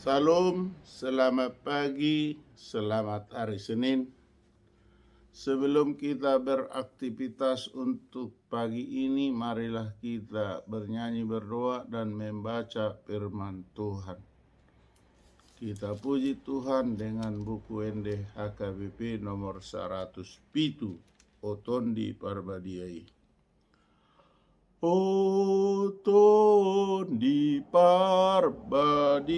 Salam, selamat pagi, selamat hari Senin. Sebelum kita beraktivitas untuk pagi ini, marilah kita bernyanyi, berdoa, dan membaca firman Tuhan. Kita puji Tuhan dengan buku ende HKBP nomor 107, Otondi Parbadiai. Otondi Parbadiai,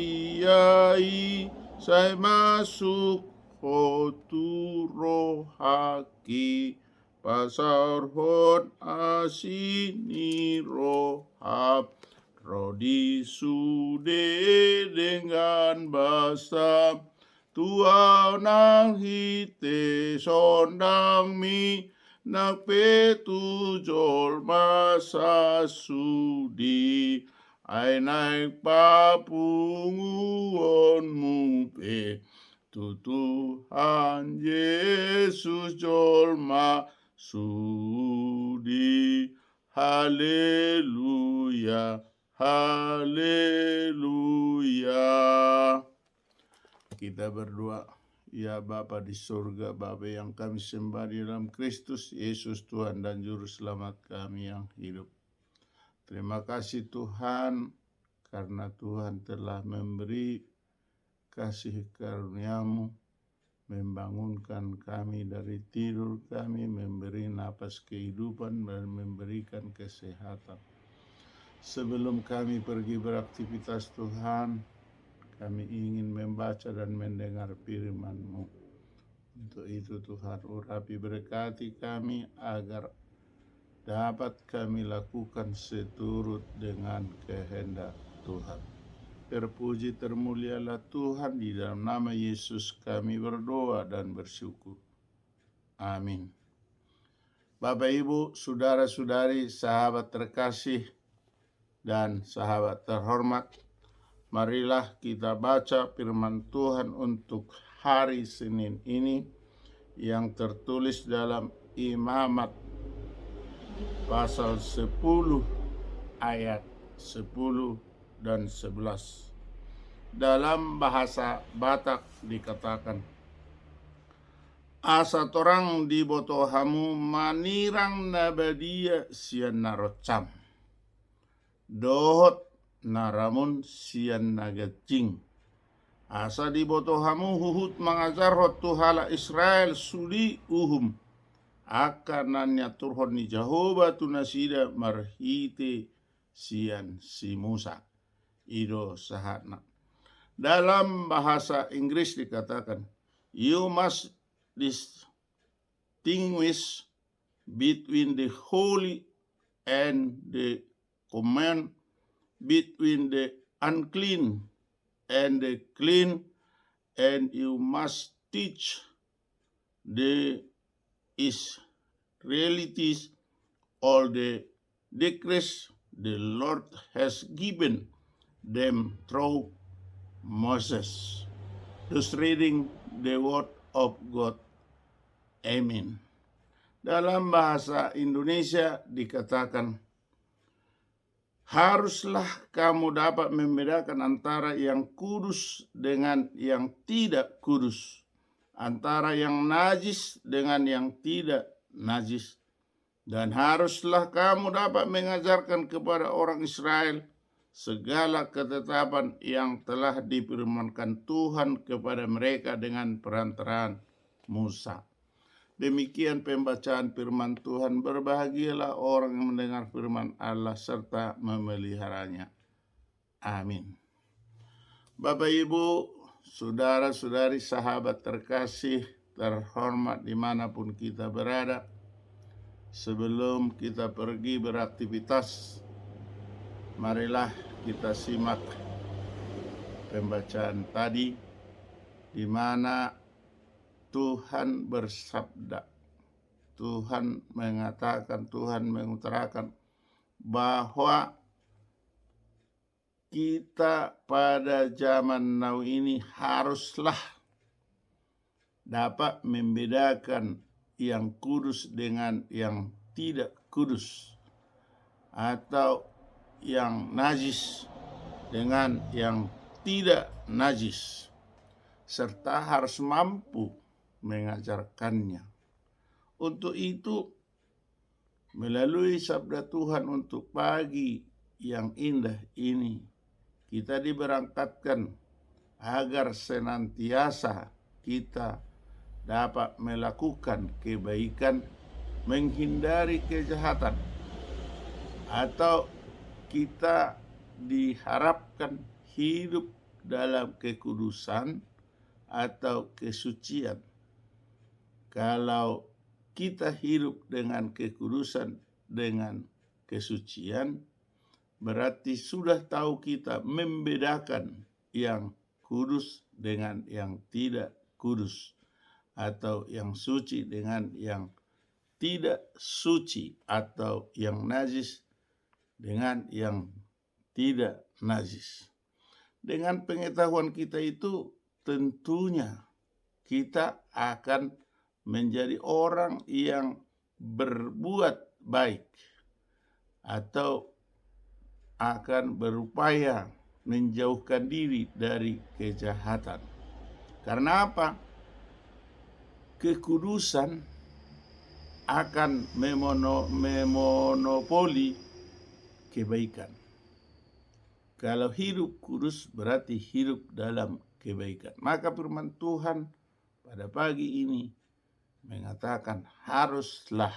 saya masuk hoturo haki, pasar hot asini rohap, rodi sude dengan basam, tuan ang hite sondang mi, Nakpetu jol masa sudi, ay naik papunguon mupe, Tuhan Yesus jol sudi. Haleluya, haleluya. Kita berdoa. Ya Bapa di surga, Bapa yang kami sembah di dalam Kristus Yesus Tuhan dan Juru Selamat kami yang hidup. Terima kasih Tuhan, karena Tuhan telah memberi kasih karunia-Mu, membangunkan kami dari tidur kami, memberi napas kehidupan dan memberikan kesehatan. Sebelum kami pergi beraktivitas Tuhan, kami ingin membaca dan mendengar firman-Mu. Untuk itu Tuhan, urapi berkati kami agar dapat kami lakukan seturut dengan kehendak Tuhan. Terpuji termulialah Tuhan, di dalam nama Yesus kami berdoa dan bersyukur. Amin. Bapak, Ibu, saudara-saudari, sahabat terkasih dan sahabat terhormat, marilah kita baca firman Tuhan untuk hari Senin ini yang tertulis dalam Imamat pasal 10 ayat 10 dan 11. Dalam bahasa Batak dikatakan, asa torang di botohamu manirang nabadia sian narocam, dohot naramun sian nagacing. Asa di botohamu huhut mengajar hot tuhala Israel sudi uhum. Akananya turhon ni Jehovah tunasida marhite sian si Musa. Ido sahatna. Dalam bahasa Inggris dikatakan, you must distinguish between the holy and the common, between the unclean and the clean, and you must teach the Israelites all the decrees the Lord has given them through Moses. Thus reading the word of God. Amen. Dalam bahasa Indonesia dikatakan, haruslah kamu dapat membedakan antara yang kudus dengan yang tidak kudus, antara yang najis dengan yang tidak najis. Dan haruslah kamu dapat mengajarkan kepada orang Israel segala ketetapan yang telah difirmankan Tuhan kepada mereka dengan perantaraan Musa. Demikian pembacaan firman Tuhan. Berbahagialah orang yang mendengar firman Allah serta memeliharanya. Amin. Bapak, Ibu, saudara-saudari, sahabat terkasih, terhormat dimanapun kita berada, sebelum kita pergi beraktivitas, marilah kita simak pembacaan tadi, di mana Tuhan bersabda, Tuhan mengatakan, Tuhan mengutarakan bahwa kita pada zaman now ini haruslah dapat membedakan yang kudus dengan yang tidak kudus, atau yang najis dengan yang tidak najis, serta harus mampu mengajarkannya. Untuk itu, melalui sabda Tuhan untuk pagi yang indah ini, kita diberangkatkan agar senantiasa kita dapat melakukan kebaikan, menghindari kejahatan, atau kita diharapkan hidup dalam kekudusan atau kesucian. Kalau kita hidup dengan kekudusan, dengan kesucian, berarti sudah tahu kita membedakan yang kudus dengan yang tidak kudus, atau yang suci dengan yang tidak suci, atau yang najis dengan yang tidak najis. Dengan pengetahuan kita itu, tentunya kita akan menjadi orang yang berbuat baik atau akan berupaya menjauhkan diri dari kejahatan. Karena apa? Kekudusan akan memonopoli kebaikan. Kalau hidup kudus berarti hidup dalam kebaikan. Maka firman Tuhan pada pagi ini mengatakan haruslah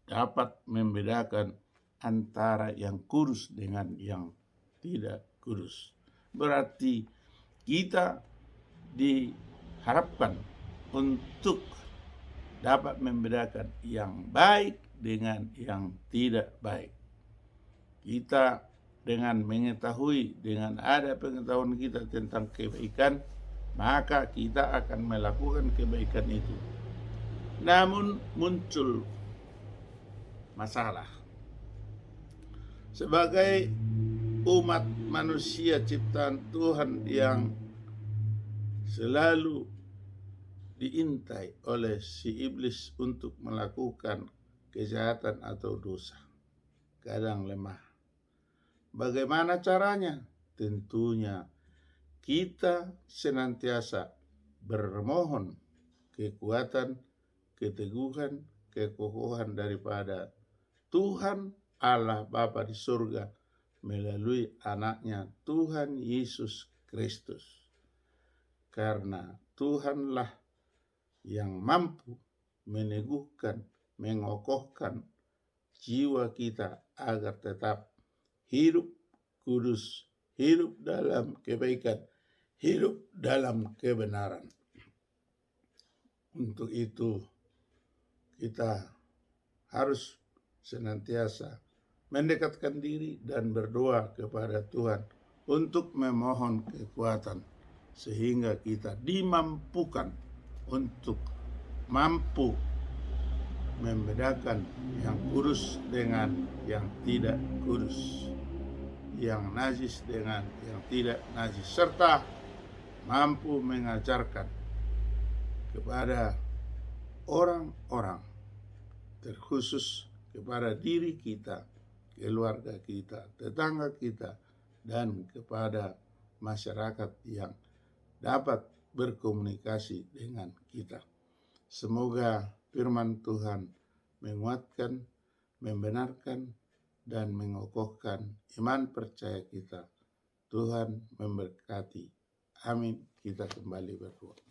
dapat membedakan antara yang kudus dengan yang tidak kudus. Berarti kita diharapkan untuk dapat membedakan yang baik dengan yang tidak baik. Kita dengan mengetahui, dengan ada pengetahuan kita tentang kebaikan, maka kita akan melakukan kebaikan itu. Namun muncul masalah. Sebagai umat manusia ciptaan Tuhan yang selalu diintai oleh si iblis untuk melakukan kejahatan atau dosa, kadang lemah. Bagaimana caranya? Tentunya kita senantiasa bermohon kekuatan, keteguhan, kekokohan daripada Tuhan Allah Bapa di surga melalui anaknya Tuhan Yesus Kristus. Karena Tuhanlah yang mampu meneguhkan, mengokohkan jiwa kita agar tetap hidup kudus, hidup dalam kebaikan, hidup dalam kebenaran. Untuk itu kita harus senantiasa mendekatkan diri dan berdoa kepada Tuhan untuk memohon kekuatan sehingga kita dimampukan untuk mampu membedakan yang kudus dengan yang tidak kudus, yang najis dengan yang tidak najis, serta mampu mengajarkan kepada orang-orang, terkhusus kepada diri kita, keluarga kita, tetangga kita, dan kepada masyarakat yang dapat berkomunikasi dengan kita. Semoga firman Tuhan menguatkan, membenarkan, dan mengokohkan iman percaya kita. Tuhan memberkati. Amin. Kita kembali berdoa.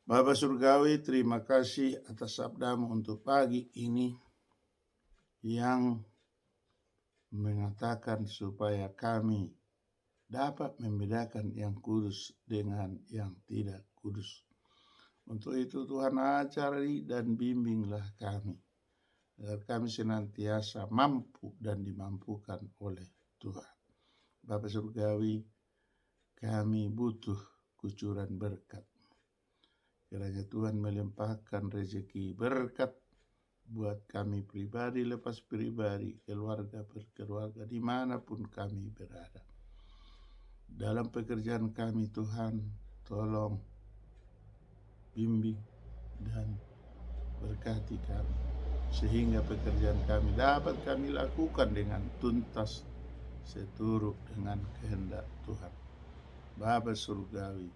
Bapa Surgawi, terima kasih atas sabdamu untuk pagi ini yang mengatakan supaya kami dapat membedakan yang kudus dengan yang tidak kudus. Untuk itu Tuhan ajari dan bimbinglah kami, agar kami senantiasa mampu dan dimampukan oleh Tuhan. Bapa Surgawi, kami butuh kucuran berkat. Kiranya Tuhan melimpahkan rezeki berkat buat kami pribadi lepas pribadi, keluarga per keluarga, dimanapun kami berada. Dalam pekerjaan kami Tuhan, tolong bimbing dan berkati kami, sehingga pekerjaan kami dapat kami lakukan dengan tuntas seturut dengan kehendak Tuhan. Bapa Surgawi,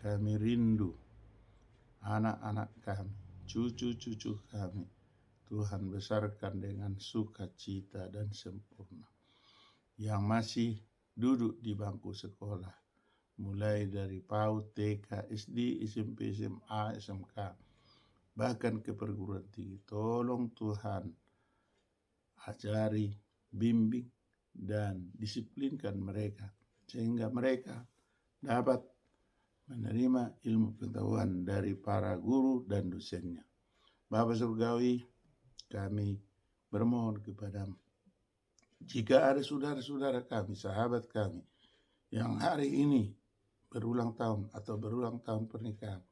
kami rindu anak-anak kami, cucu-cucu kami, Tuhan besarkan dengan sukacita dan sempurna. Yang masih duduk di bangku sekolah, mulai dari PAUD, TK, SD, SMP, SMA, SMK, bahkan ke perguruan tinggi. Tolong Tuhan ajari, bimbing, dan disiplinkan mereka, sehingga mereka dapat menerima ilmu pengetahuan dari para guru dan dosennya. Bapa Surgawi, kami bermohon kepadamu, jika ada saudara-saudara kami, sahabat kami, yang hari ini berulang tahun atau berulang tahun pernikahan,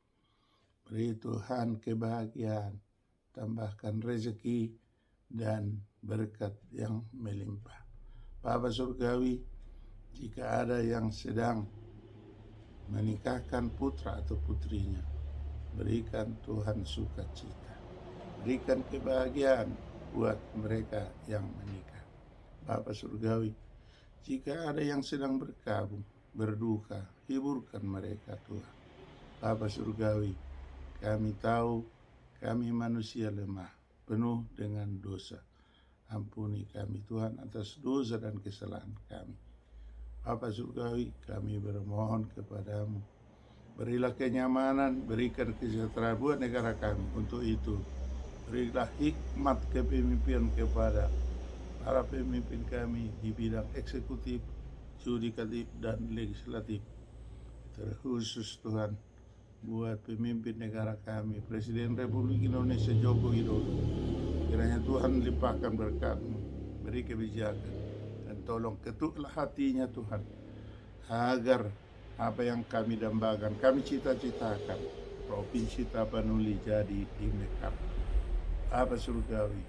beri Tuhan kebahagiaan, tambahkan rezeki dan berkat yang melimpah. Bapa Surgawi, jika ada yang sedang menikahkan putra atau putrinya, berikan Tuhan sukacita, berikan kebahagiaan buat mereka yang menikah. Bapa Surgawi, jika ada yang sedang berkabung, berduka, hiburkan mereka Tuhan. Bapa Surgawi, kami tahu kami manusia lemah, penuh dengan dosa. Ampuni kami Tuhan atas dosa dan kesalahan kami. Bapa Surgawi, kami bermohon kepadamu, berilah kenyamanan, berikan kesejahteraan buat negara kami. Untuk itu, berilah hikmat kepemimpinan kepada para pemimpin kami di bidang eksekutif, yudikatif, dan legislatif. Terkhusus Tuhan, buat pemimpin negara kami, Presiden Republik Indonesia Joko Widodo. Kiranya Tuhan limpahkan berkat-Mu, beri kebijakan, dan tolong ketuklah hatinya Tuhan, agar apa yang kami dambakan, kami cita-citakan, Provinsi Tapanuli jadi di Mekar. Bapa Surgawi,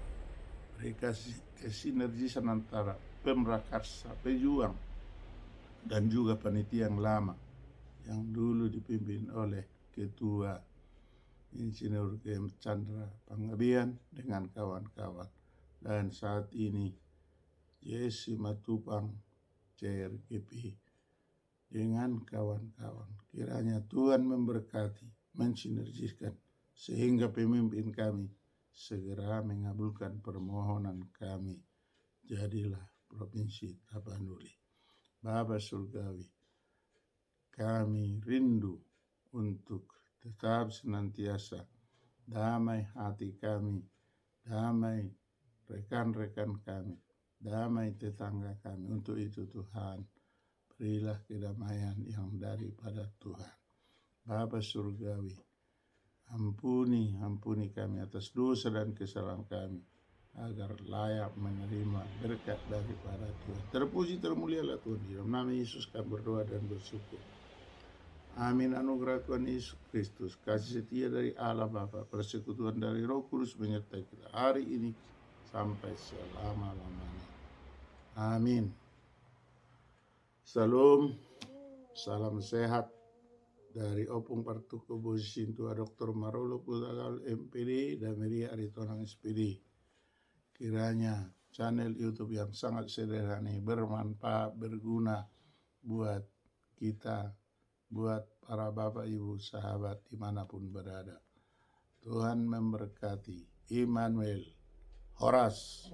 mereka kesinergisan antara pemrakarsa, pejuang, dan juga panitia yang lama yang dulu dipimpin oleh Ketua Insinyur K.M. Chandra Panggabean dengan kawan-kawan, dan saat ini Jesse Matupang CRGP dengan kawan-kawan. Kiranya Tuhan memberkati, mensinergiskan, sehingga pemimpin kami segera mengabulkan permohonan kami. Jadilah Provinsi Tapanuli. Bapa Surgawi, kami rindu untuk tetap senantiasa damai hati kami, damai rekan-rekan kami, damai tetangga kami. Untuk itu Tuhan, berilah kedamaian yang daripada Tuhan. Bapa Surgawi, ampuni kami atas dosa dan kesalahan kami, agar layak menerima berkat daripada Tuhan. Terpuji termulialah Tuhan. Di dalam nama Yesus kami berdoa dan bersyukur. Amin. Anugerah Tuhan Yesus Kristus, kasih setia dari Allah Bapa, persekutuan dari Roh Kudus menyertai kita hari ini sampai selama-lamanya. Amin. Salam, salam sehat dari Opung Partuko Bosintua Dr. Marolo Kutagal MPD dan Maria Aritonang SPD. Kiranya channel YouTube yang sangat sederhana ini bermanfaat, berguna buat kita, buat para bapak ibu sahabat dimanapun berada. Tuhan memberkati. Immanuel Horas.